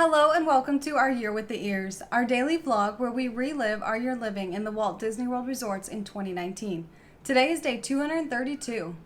Hello and welcome to our Year with the Ears, our daily vlog where we relive our year living in the Walt Disney World resorts in 2019. Today is day 232.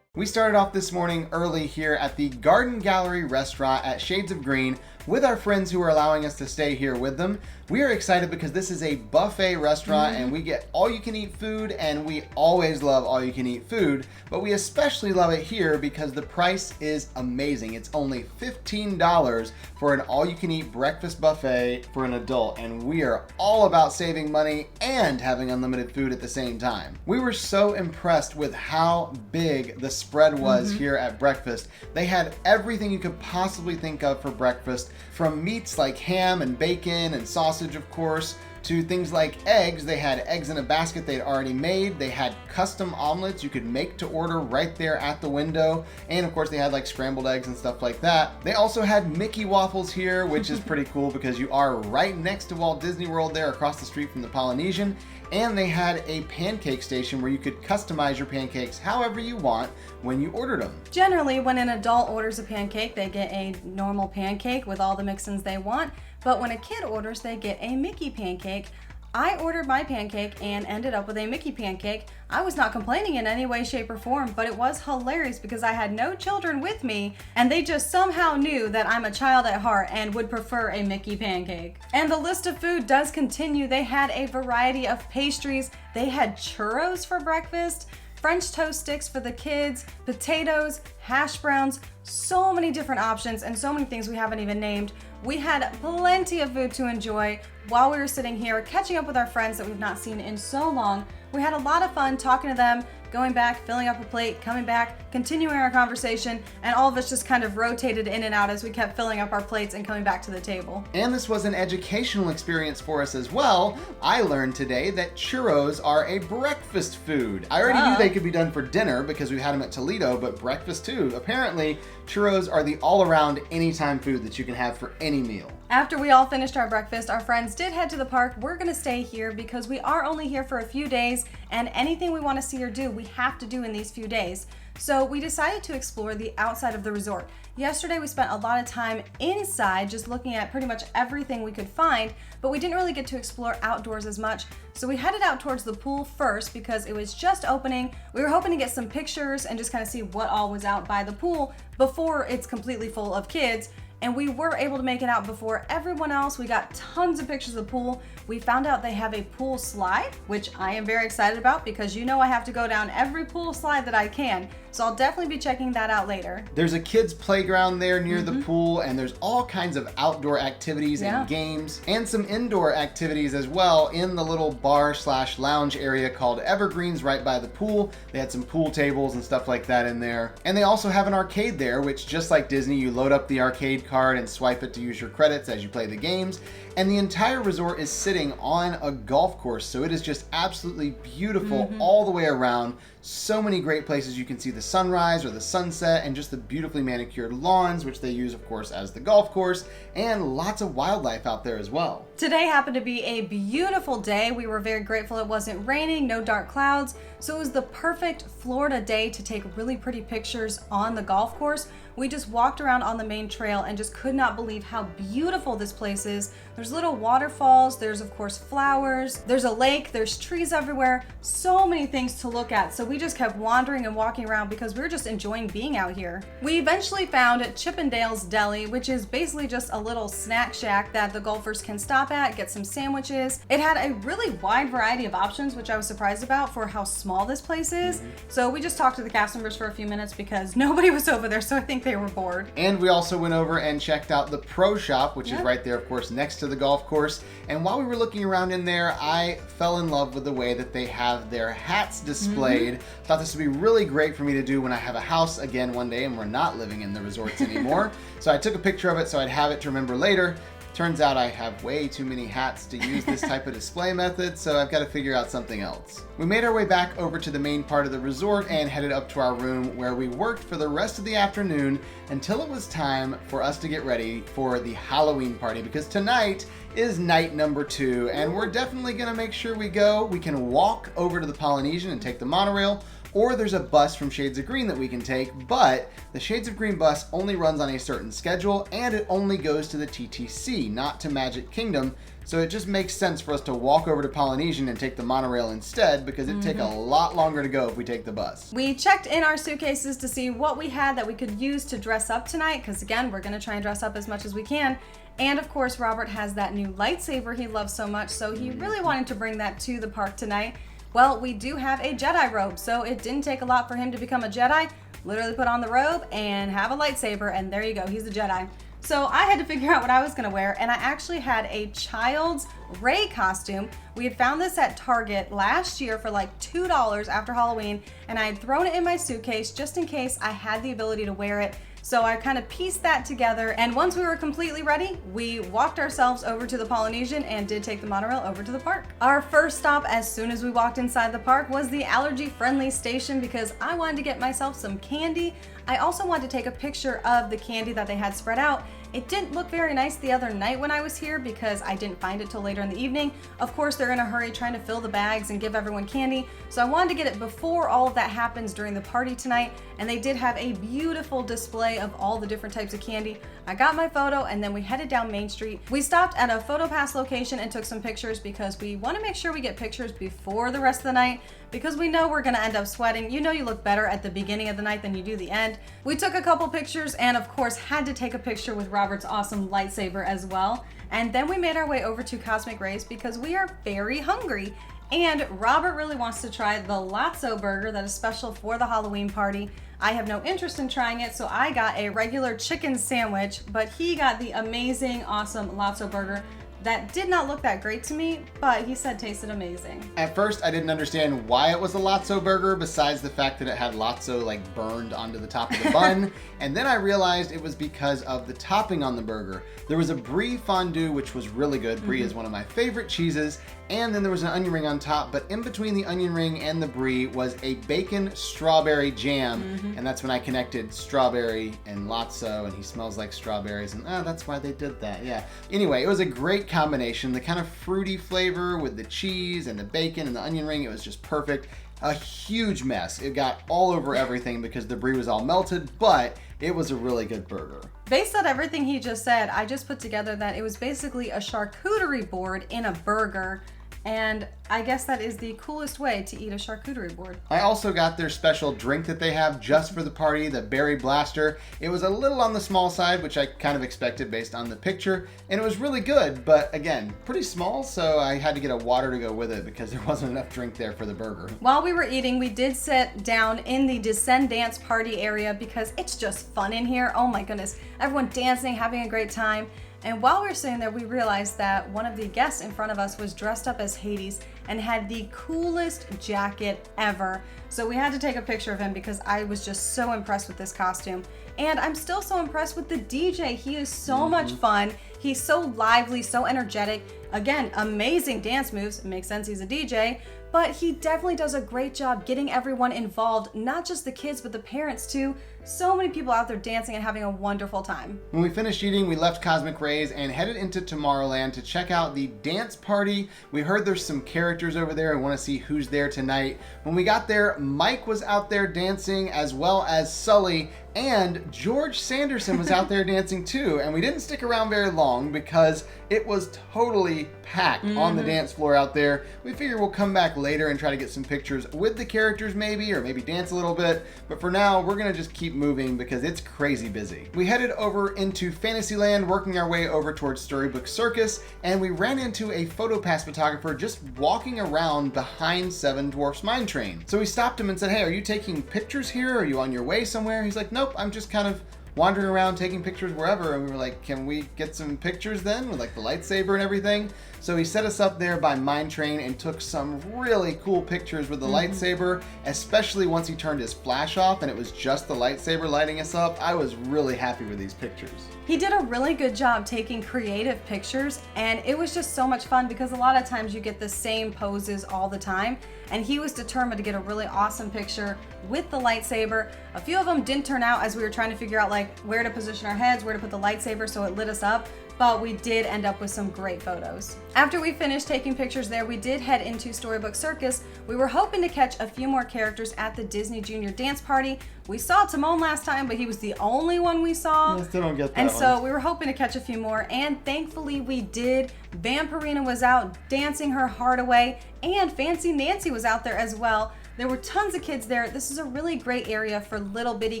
We started off this morning early here at the Garden Gallery restaurant at Shades of Green with our friends who are allowing us to stay here with them. We are excited because this is a buffet restaurant and we get all-you-can-eat food, and we always love all-you-can-eat food, but we especially love it here because the price is amazing. It's only $15 for an all-you-can-eat breakfast buffet for an adult, and we are all about saving money and having unlimited food at the same time. We were so impressed with how big the spread was here at breakfast. They had everything you could possibly think of for breakfast, from meats like ham and bacon and sausage, of course, to things like eggs. They had eggs in a basket they'd already made. They had custom omelets you could make to order right there at the window. And of course they had like scrambled eggs and stuff like that. They also had Mickey waffles here, which is pretty cool because you are right next to Walt Disney World there across the street from the Polynesian. And they had a pancake station where you could customize your pancakes however you want when you ordered them. Generally, when an adult orders a pancake, they get a normal pancake with all the mix-ins they want. But when a kid orders, they get a Mickey pancake. I ordered my pancake and ended up with a Mickey pancake. I was not complaining in any way, shape, or form, but it was hilarious because I had no children with me and they just somehow knew that I'm a child at heart and would prefer a Mickey pancake. And the list of food does continue. They had a variety of pastries. They had churros for breakfast, French toast sticks for the kids, potatoes, hash browns, so many different options and so many things we haven't even named. We had plenty of food to enjoy while we were sitting here catching up with our friends that we've not seen in so long. We had a lot of fun talking to them, going back, filling up a plate, coming back, continuing our conversation, and all of us just kind of rotated in and out as we kept filling up our plates and coming back to the table. And this was an educational experience for us as well. I learned today that churros are a breakfast food. I already knew they could be done for dinner because we had them at Toledo, but breakfast too. Apparently, churros are the all-around anytime food that you can have for any meal. After we all finished our breakfast, our friends did head to the park. We're gonna stay here because we are only here for a few days, and anything we want to see or do, we have to do in these few days. So we decided to explore the outside of the resort. Yesterday we spent a lot of time inside just looking at pretty much everything we could find, but we didn't really get to explore outdoors as much. So we headed out towards the pool first because it was just opening. We were hoping to get some pictures and just kind of see what all was out by the pool before it's completely full of kids. And we were able to make it out before everyone else. We got tons of pictures of the pool. We found out they have a pool slide, which I am very excited about because you know I have to go down every pool slide that I can. So I'll definitely be checking that out later. There's a kids playground there near the pool, and there's all kinds of outdoor activities and games, and some indoor activities as well in the little bar/lounge area called Evergreens right by the pool. They had some pool tables and stuff like that in there. And they also have an arcade there, which just like Disney, you load up the arcade card and swipe it to use your credits as you play the games. And the entire resort is sitting on a golf course, so it is just absolutely beautiful all the way around. So many great places you can see the sunrise or the sunset, and just the beautifully manicured lawns, which they use of course as the golf course, and lots of wildlife out there as well. Today happened to be a beautiful day. We were very grateful it wasn't raining, no dark clouds, so it was the perfect Florida day to take really pretty pictures on the golf course. We just walked around on the main trail and just could not believe how beautiful this place is. There's little waterfalls, there's of course flowers, there's a lake, there's trees everywhere, so many things to look at. So we just kept wandering and walking around because we were just enjoying being out here. We eventually found Chippendale's Deli, which is basically just a little snack shack that the golfers can stop at, get some sandwiches. It had a really wide variety of options, which I was surprised about for how small this place is. So we just talked to the cast members for a few minutes because nobody was over there, so I think they were bored. And we also went over and checked out the Pro Shop, which is right there, of course, next to the golf course. And while we were looking around in there, I fell in love with the way that they have their hats displayed. Thought this would be really great for me to do when I have a house again one day and we're not living in the resorts anymore. So I took a picture of it so I'd have it to remember later. Turns out I have way too many hats to use this type of display method, so I've got to figure out something else. We made our way back over to the main part of the resort and headed up to our room where we worked for the rest of the afternoon until it was time for us to get ready for the Halloween party, because tonight is night number 2 and we're definitely going to make sure we go. We can walk over to the Polynesian and take the monorail, or there's a bus from Shades of Green that we can take, but the Shades of Green bus only runs on a certain schedule and it only goes to the TTC, not to Magic Kingdom. So it just makes sense for us to walk over to Polynesian and take the monorail instead, because it'd take a lot longer to go if we take the bus. We checked in our suitcases to see what we had that we could use to dress up tonight, because again, we're going to try and dress up as much as we can. And of course, Robert has that new lightsaber he loves so much, so he really wanted to bring that to the park tonight. Well, we do have a Jedi robe, so it didn't take a lot for him to become a Jedi. Literally put on the robe and have a lightsaber, and there you go, he's a Jedi. So I had to figure out what I was going to wear, and I actually had a child's Rey costume. We had found this at Target last year for like $2 after Halloween, and I had thrown it in my suitcase just in case I had the ability to wear it. So I kind of pieced that together, and once we were completely ready, we walked ourselves over to the Polynesian and did take the monorail over to the park. Our first stop as soon as we walked inside the park was the allergy-friendly station, because I wanted to get myself some candy. I also wanted to take a picture of the candy that they had spread out. It didn't look very nice the other night when I was here because I didn't find it till later in the evening. Of course, they're in a hurry trying to fill the bags and give everyone candy, so I wanted to get it before all of that happens during the party tonight, and they did have a beautiful display of all the different types of candy. I got my photo, and then we headed down Main Street. We stopped at a Photopass location and took some pictures because we want to make sure we get pictures before the rest of the night, because we know we're going to end up sweating. You know you look better at the beginning of the night than you do the end. We took a couple pictures and of course had to take a picture with Robert's awesome lightsaber as well. And then we made our way over to Cosmic Rays because we are very hungry. And Robert really wants to try the Lotso burger that is special for the Halloween party. I have no interest in trying it, so I got a regular chicken sandwich, but he got the amazing, awesome Lotso burger that did not look that great to me, but he said tasted amazing. At first, I didn't understand why it was a Lotso burger, besides the fact that it had Lotso like burned onto the top of the bun. And then I realized it was because of the topping on the burger. There was a brie fondue, which was really good. Brie is one of my favorite cheeses. And then there was an onion ring on top, but in between the onion ring and the brie was a bacon strawberry jam. And that's when I connected strawberry and Lotso, and he smells like strawberries, and that's why they did that, yeah. Anyway, it was a great combination. The kind of fruity flavor with the cheese and the bacon and the onion ring, it was just perfect. A huge mess. It got all over everything because the brie was all melted, but it was a really good burger. Based on everything he just said, I just put together that it was basically a charcuterie board in a burger. And I guess that is the coolest way to eat a charcuterie board. I also got their special drink that they have just for the party, the Berry Blaster. It was a little on the small side, which I kind of expected based on the picture, and it was really good, but again, pretty small, so I had to get a water to go with it because there wasn't enough drink there for the burger. While we were eating, we did sit down in the Descend Dance party area because it's just fun in here. Oh my goodness, everyone dancing, having a great time. And while we were sitting there, we realized that one of the guests in front of us was dressed up as Hades and had the coolest jacket ever. So we had to take a picture of him because I was just so impressed with this costume. And I'm still so impressed with the DJ. He is so much fun. He's so lively, so energetic. Again, amazing dance moves. It makes sense he's a DJ. But he definitely does a great job getting everyone involved, not just the kids, but the parents too. So many people out there dancing and having a wonderful time. When we finished eating, we left Cosmic Rays and headed into Tomorrowland to check out the dance party. We heard there's some characters over there and want to see who's there tonight. When we got there, Mike was out there dancing, as well as Sully, and George Sanderson was out there dancing too. And we didn't stick around very long because it was totally packed on the dance floor out there. We figure we'll come back later and try to get some pictures with the characters maybe, or maybe dance a little bit. But for now, we're gonna just keep moving because it's crazy busy. We headed over into Fantasyland, working our way over towards Storybook Circus, and we ran into a Photopass photographer just walking around behind Seven Dwarfs Mine Train. So we stopped him and said, hey, are you taking pictures here? Are you on your way somewhere? He's like, nope, I'm just kind of wandering around taking pictures wherever. And we were like, can we get some pictures then with like the lightsaber and everything? So he set us up there by Mine Train and took some really cool pictures with the lightsaber, especially once he turned his flash off and it was just the lightsaber lighting us up. I was really happy with these pictures. He did a really good job taking creative pictures, and it was just so much fun because a lot of times you get the same poses all the time, and he was determined to get a really awesome picture with the lightsaber. A few of them didn't turn out as we were trying to figure out like where to position our heads, where to put the lightsaber so it lit us up, but we did end up with some great photos. After we finished taking pictures there, we did head into Storybook Circus. We were hoping to catch a few more characters at the Disney Junior Dance Party. We saw Timon last time, but he was the only one we saw. I still don't get that And one. so we were hoping to catch a few more, and thankfully we did. Vampirina was out dancing her heart away, and Fancy Nancy was out there as well. There were tons of kids there. This is a really great area for little bitty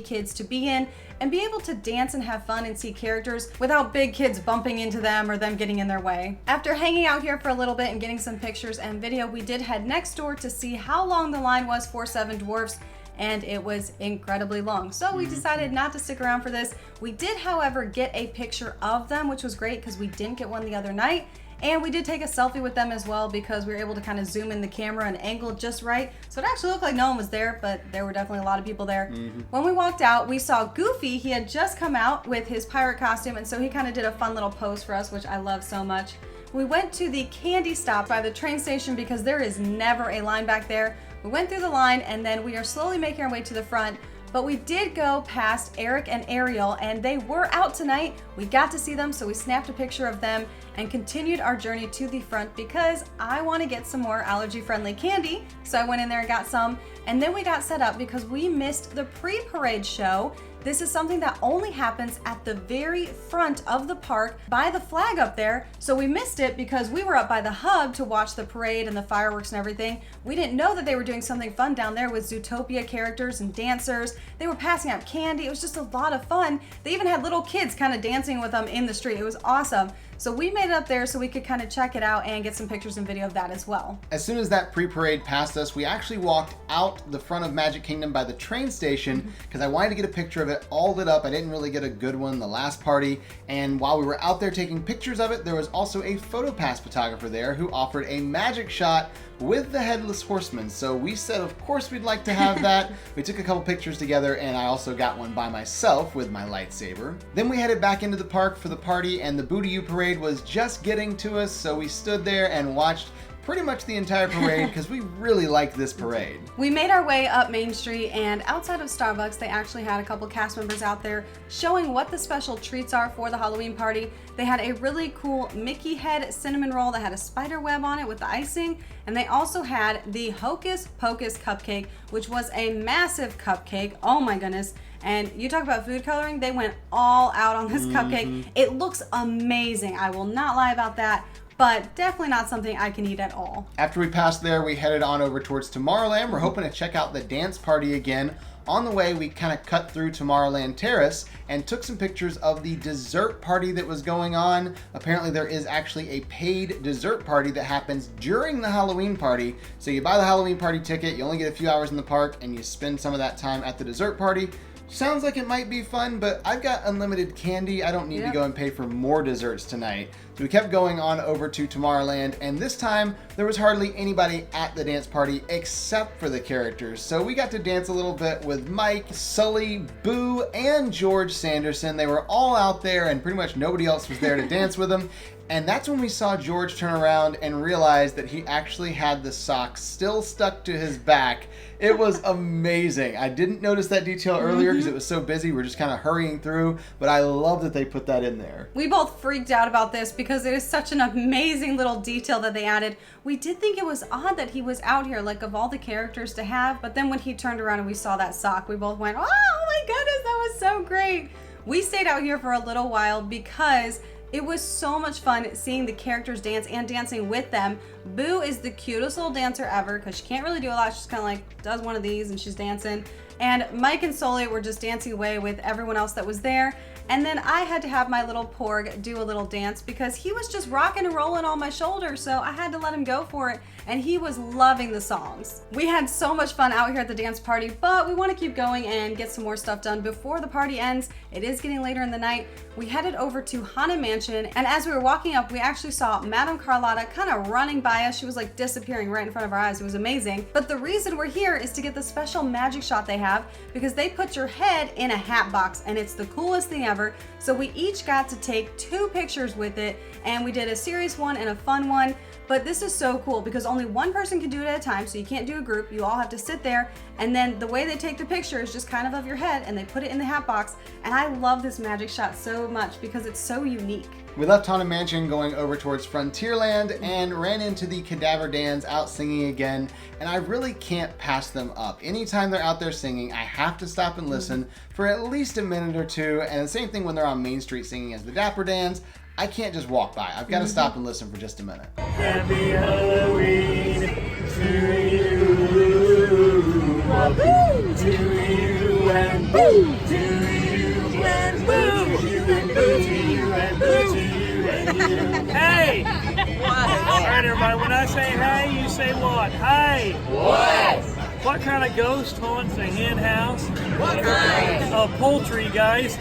kids to be in and be able to dance and have fun and see characters without big kids bumping into them or them getting in their way. After hanging out here for a little bit and getting some pictures and video, we did head next door to see how long the line was for Seven Dwarfs, and it was incredibly long. So we decided not to stick around for this. We did, however, get a picture of them, which was great because we didn't get one the other night. And we did take a selfie with them as well because we were able to kind of zoom in the camera and angle just right. So it actually looked like no one was there, but there were definitely a lot of people there. When we walked out, we saw Goofy. He had just come out with his pirate costume, and so he kind of did a fun little pose for us, which I love so much. We went to the candy stop by the train station because there is never a line back there. We went through the line, and then we are slowly making our way to the front. But we did go past Eric and Ariel, and they were out tonight. We got to see them, so we snapped a picture of them and continued our journey to the front because I want to get some more allergy-friendly candy. So I went in there and got some, and then we got set up because we missed the pre-parade show. This is something that only happens at the very front of the park by the flag up there. So we missed it because we were up by the hub to watch the parade and the fireworks and everything. We didn't know that they were doing something fun down there with Zootopia characters and dancers. They were passing out candy. It was just a lot of fun. They even had little kids kind of dancing with them in the street. It was awesome. So we made it up there so we could kind of check it out and get some pictures and video of that as well. As soon as that pre-parade passed us, we actually walked out the front of Magic Kingdom by the train station because I wanted to get a picture of it all lit up. I didn't really get a good one the last party. And while we were out there taking pictures of it, there was also a Photopass photographer there who offered a magic shot with the Headless Horseman. So we said, of course, we'd like to have that. We took a couple pictures together, and I also got one by myself with my lightsaber. Then we headed back into the park for the party, and the Booty You parade was just getting to us, so we stood there and watched pretty much the entire parade because we really liked this parade. We made our way up Main Street, and outside of Starbucks, they actually had a couple cast members out there showing what the special treats are for the Halloween party. They had a really cool Mickey head cinnamon roll that had a spider web on it with the icing, and they also had the Hocus Pocus cupcake, which was a massive cupcake. Oh my goodness. And you talk about food coloring, they went all out on this cupcake. It looks amazing. I will not lie about that, but definitely not something I can eat at all. After we passed there, we headed on over towards Tomorrowland. We're hoping to check out the dance party again. On the way, we kind of cut through Tomorrowland Terrace and took some pictures of the dessert party that was going on. Apparently, there is actually a paid dessert party that happens during the Halloween party. So you buy the Halloween party ticket, you only get a few hours in the park, and you spend some of that time at the dessert party. Sounds like it might be fun, but I've got unlimited candy. I don't need to go and pay for more desserts tonight. So we kept going on over to Tomorrowland, and this time there was hardly anybody at the dance party except for the characters. So we got to dance a little bit with Mike, Sully, Boo, and George Sanderson. They were all out there, and pretty much nobody else was there to dance with them. And that's when we saw George turn around and realize that he actually had the socks still stuck to his back. It was amazing. I didn't notice that detail earlier because it was so busy. We're just kind of hurrying through, but I love that they put that in there. We both freaked out about this because it is such an amazing little detail that they added. We did think it was odd that he was out here, like of all the characters to have, but then when he turned around and we saw that sock, we both went, oh my goodness, that was so great. We stayed out here for a little while because it was so much fun seeing the characters dance and dancing with them. Boo is the cutest little dancer ever because she can't really do a lot. She's kind of like does one of these and she's dancing. And Mike and Sully were just dancing away with everyone else that was there. And then I had to have my little Porg do a little dance because he was just rocking and rolling on my shoulder. So I had to let him go for it. and he was loving the songs. We had so much fun out here at the dance party, but we want to keep going and get some more stuff done before the party ends. It is getting later in the night. We headed over to Hana Mansion, and as we were walking up, we actually saw Madame Carlotta kind of running by us. She was like disappearing right in front of our eyes. It was amazing. But the reason we're here is to get the special magic shot they have, because they put your head in a hat box, and it's the coolest thing ever. So we each got to take 2 pictures with it, and we did a serious one and a fun one. But this is so cool because only one person can do it at a time, so you can't do a group. You all have to sit there, and then the way they take the picture is just kind of your head, and they put it in the hat box. And I love this magic shot so much because it's so unique. We left Hana Mansion going over towards Frontierland and ran into the Cadaver Dans out singing again, and I really can't pass them up. Anytime they're out there singing, I have to stop and listen for at least a minute or two, and the same thing when they're on Main Street singing as the Dapper Dans. I can't just walk by. I've got to stop and listen for just a minute. Happy Halloween to you, to you and boo, to you and boo, to you and boo, to you and boo, to you and you. Hey! All right, everybody. When I say hey, you say what? Hey! What? What kind of ghost haunts a hen house? What kind? A poultry geist.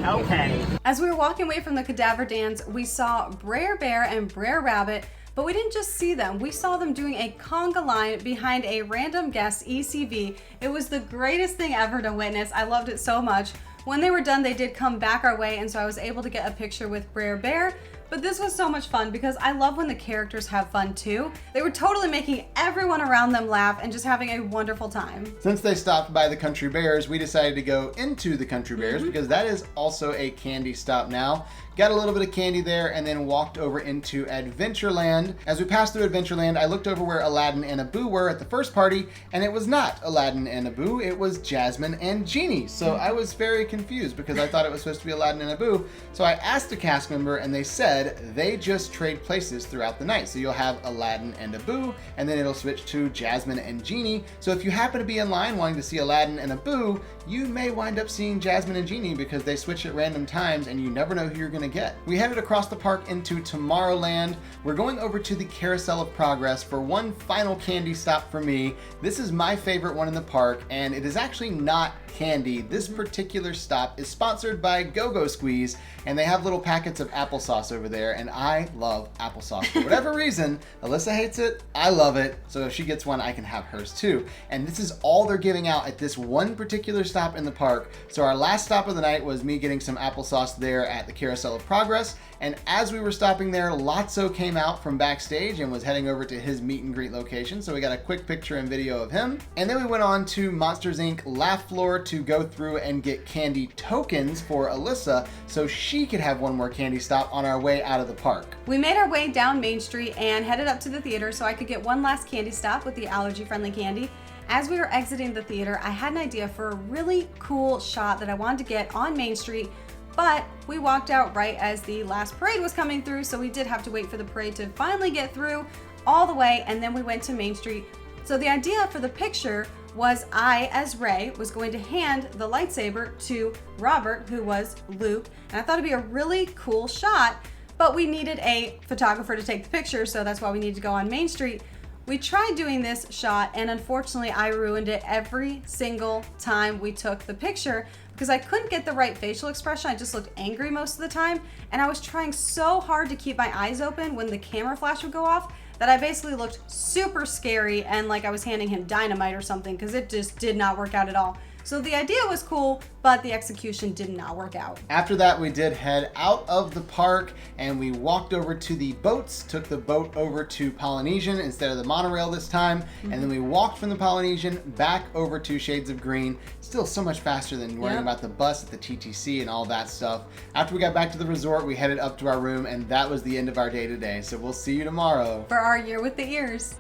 Okay. As we were walking away from the Cadaver Dans, we saw Brer Bear and Brer Rabbit, but we didn't just see them. We saw them doing a conga line behind a random guest ECV. It was the greatest thing ever to witness. I loved it so much. When they were done, they did come back our way, and so I was able to get a picture with Brer Bear. But this was so much fun because I love when the characters have fun too. They were totally making everyone around them laugh and just having a wonderful time. Since they stopped by the Country Bears, we decided to go into the Country Bears because that is also a candy stop now. Got a little bit of candy there and then walked over into Adventureland. As we passed through Adventureland, I looked over where Aladdin and Abu were at the first party, and it was not Aladdin and Abu, it was Jasmine and Genie. So I was very confused because I thought it was supposed to be Aladdin and Abu. So I asked a cast member and they said they just trade places throughout the night. So you'll have Aladdin and Abu, and then it'll switch to Jasmine and Genie. So if you happen to be in line wanting to see Aladdin and Abu, you may wind up seeing Jasmine and Genie because they switch at random times and you never know who you're gonna get. We headed across the park into Tomorrowland. We're going over to the Carousel of Progress for one final candy stop for me. This is my favorite one in the park, and it is actually not candy. This particular stop is sponsored by Go-Go Squeeze, and they have little packets of applesauce over there, and I love applesauce. For whatever reason, Alyssa hates it, I love it, so if she gets one, I can have hers too. And this is all they're giving out at this one particular stop in the park. So our last stop of the night was me getting some applesauce there at the Carousel of Progress, and as we were stopping there, Lotso came out from backstage and was heading over to his meet and greet location, so we got a quick picture and video of him. And then we went on to Monsters Inc. Laugh Floor to go through and get candy tokens for Alyssa so she could have one more candy stop on our way out of the park. We made our way down Main Street and headed up to the theater so I could get one last candy stop with the allergy-friendly candy. As we were exiting the theater, I had an idea for a really cool shot that I wanted to get on Main Street, but we walked out right as the last parade was coming through, so we did have to wait for the parade to finally get through all the way, and then we went to Main Street. So the idea for the picture was I, as Ray, was going to hand the lightsaber to Robert, who was Luke, and I thought it'd be a really cool shot, but we needed a photographer to take the picture, so that's why we needed to go on Main Street. We tried doing this shot, and unfortunately I ruined it every single time we took the picture because I couldn't get the right facial expression. I just looked angry most of the time, and I was trying so hard to keep my eyes open when the camera flash would go off that I basically looked super scary and like I was handing him dynamite or something because it just did not work out at all. So the idea was cool, but the execution did not work out. After that, we did head out of the park and we walked over to the boats, took the boat over to Polynesian instead of the monorail this time, and then we walked from the Polynesian back over to Shades of Green. Still so much faster than worrying about the bus at the TTC and all that stuff. After we got back to the resort, we headed up to our room, and that was the end of our day today. So we'll see you tomorrow For our Year with the Ears.